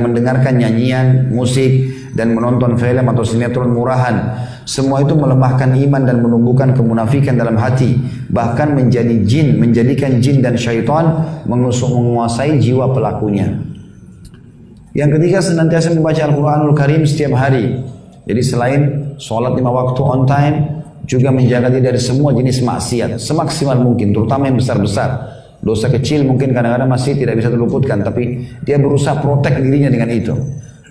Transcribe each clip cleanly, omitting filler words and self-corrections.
mendengarkan nyanyian, musik, dan menonton film atau sinetron murahan. Semua itu melemahkan iman dan menumbuhkan kemunafikan dalam hati. Bahkan menjadikan jin dan syaitan menguasai jiwa pelakunya. Yang ketiga, senantiasa membaca Al-Quranul Karim setiap hari. Jadi selain sholat 5 waktu on time, juga menjaga diri dari semua jenis maksiat semaksimal mungkin, terutama yang besar-besar. Dosa kecil mungkin kadang-kadang masih tidak bisa terluputkan, tapi dia berusaha protek dirinya dengan itu.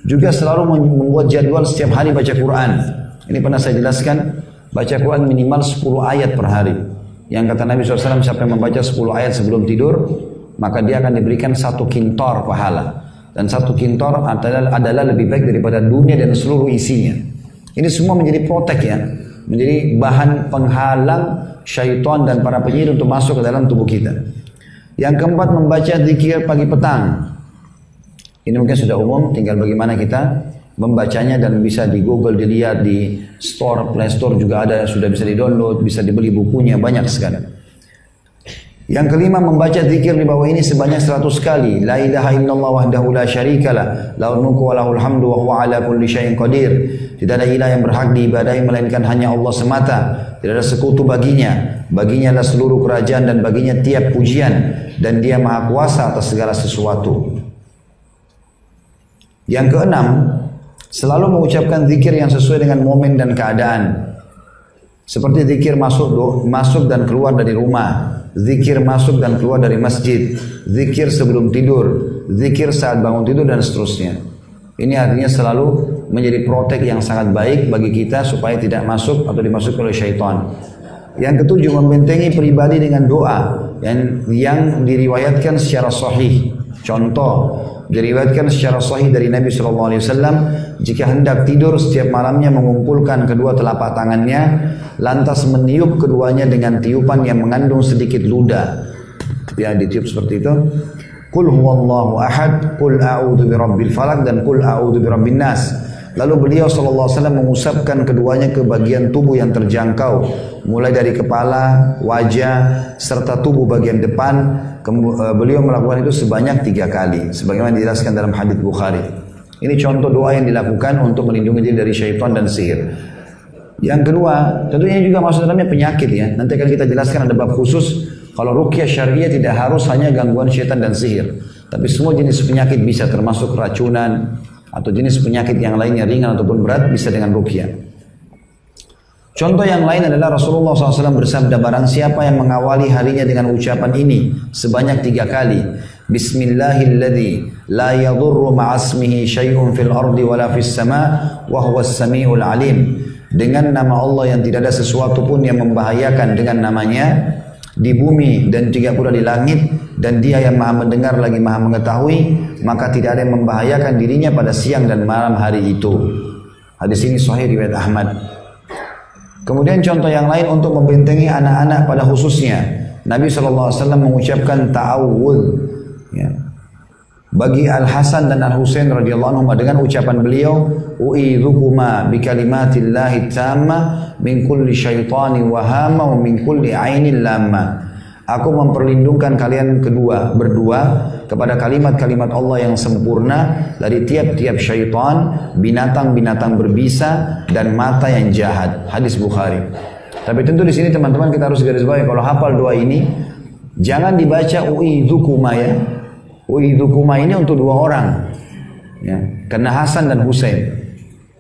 Juga selalu membuat jadwal setiap hari baca Quran. Ini pernah saya jelaskan, baca Quran minimal 10 ayat per hari. Yang kata Nabi SAW, siapa yang membaca 10 ayat sebelum tidur, maka dia akan diberikan 1 kintor pahala. Dan 1 kintor adalah lebih baik daripada dunia dan seluruh isinya. Ini semua menjadi protek ya, menjadi bahan penghalang syaitan dan para penyihir untuk masuk ke dalam tubuh kita. Yang keempat, membaca zikir pagi petang. Ini mungkin sudah umum, tinggal bagaimana kita membacanya, dan bisa di Google dilihat, di store, Play Store juga ada, sudah bisa di-download, bisa dibeli bukunya, banyak sekali. Yang kelima, membaca zikir di bawah ini sebanyak 100 kali. La ilaha illallah wahdahu la syarikalah, lahul mulku wa lahul hamdu wa huwa ala kulli syai'in qadir. Tidak ada ilah yang berhak diibadahi melainkan hanya Allah semata. Tidak ada sekutu baginya. Baginya adalah seluruh kerajaan dan baginya tiap pujian, dan dia maha kuasa atas segala sesuatu. Yang keenam, selalu mengucapkan zikir yang sesuai dengan momen dan keadaan. Seperti zikir masuk dan keluar dari rumah, zikir masuk dan keluar dari masjid, zikir sebelum tidur, zikir saat bangun tidur, dan seterusnya. Ini artinya selalu menjadi protek yang sangat baik bagi kita supaya tidak masuk atau dimasuki oleh syaitan. Yang ketujuh, membentengi pribadi dengan doa yang diriwayatkan secara sahih. Contoh, diriwayatkan secara sahih dari Nabi SAW, jika hendak tidur setiap malamnya mengumpulkan kedua telapak tangannya, lantas meniup keduanya dengan tiupan yang mengandung sedikit ludah. Ya, ditiup seperti itu. Qul huwallahu ahad, qul a'udzu birabbil falaq, dan qul a'udzu birabbin nas. Lalu beliau SAW mengusapkan keduanya ke bagian tubuh yang terjangkau, mulai dari kepala, wajah, serta tubuh bagian depan. Beliau melakukan itu sebanyak 3 kali, sebagaimana dijelaskan dalam hadits Bukhari. Ini contoh doa yang dilakukan untuk melindungi diri dari syaitan dan sihir. Yang kedua, tentunya juga masuk dalamnya penyakit ya. Nanti akan kita jelaskan, ada bab khusus. Kalau ruqyah syariah tidak harus hanya gangguan syaitan dan sihir, tapi semua jenis penyakit bisa, termasuk keracunan atau jenis penyakit yang lainnya ringan ataupun berat, bisa dengan ruqyah. Contoh yang lain adalah Rasulullah SAW bersabda, barang siapa yang mengawali harinya dengan ucapan ini sebanyak 3 kali, Bismillahilladzi la yadurru ma'asmihi syai'un fil ardi wala fis sama' wa huwas sami'ul alim. Dengan nama Allah yang tidak ada sesuatu pun yang membahayakan dengan namanya di bumi dan juga pula di langit, dan dia yang maha mendengar lagi maha mengetahui, maka tidak ada yang membahayakan dirinya pada siang dan malam hari itu. Hadis ini sahih riwayat Ahmad. Kemudian contoh yang lain untuk membentengi anak-anak pada khususnya, Nabi SAW mengucapkan ta'awudz ya, bagi Al-Hasan dan Al-Husain radhiyallahu anhum dengan ucapan beliau, u'idzukuma bikalimatillahi tamma min kulli syaitanin wahama wa min kulli ainin lamma. Aku memperlindungkan kalian berdua kepada kalimat-kalimat Allah yang sempurna dari tiap-tiap syaitan, binatang-binatang berbisa, dan mata yang jahat. Hadis Bukhari. Tapi tentu di sini teman-teman kita harus garis bawahi, kalau hafal doa ini jangan dibaca u'idzukuma ya. U'idzukuma ini untuk 2 orang ya, karena Hasan dan Husain.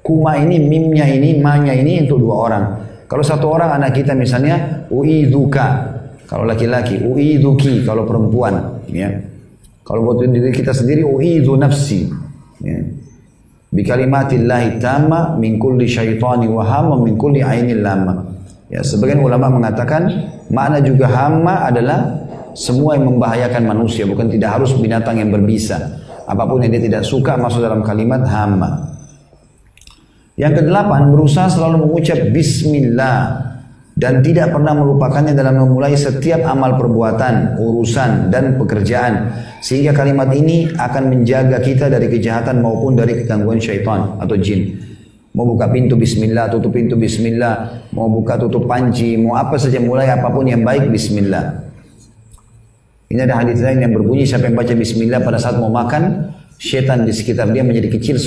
Kuma ini, mimnya ini, ma-nya ini untuk 2 orang. Kalau 1 orang anak kita misalnya, u'idzuka kalau laki-laki, u'idzuki kalau perempuan ya. Kalau buat diri kita sendiri, u'idzu nafsi ya. Bi kalimatillahi tamma min kulli syaitani wa hamma min kulli ainil lamma. Ya, sebagian ulama mengatakan makna juga hamma adalah semua yang membahayakan manusia, bukan tidak harus binatang yang berbisa. Apapun yang dia tidak suka masuk dalam kalimat hamma. Yang ke-8, berusaha selalu mengucap bismillah dan tidak pernah melupakannya dalam memulai setiap amal perbuatan, urusan, dan pekerjaan, sehingga kalimat ini akan menjaga kita dari kejahatan maupun dari kegangguan syaitan atau jin. Mau buka pintu bismillah, tutup pintu bismillah, mau buka tutup panci, mau apa saja, mulai apapun yang baik bismillah. Ini ada hadis lain yang berbunyi, siapa yang baca bismillah pada saat mau makan, Syaitan di sekitar dia menjadi kecil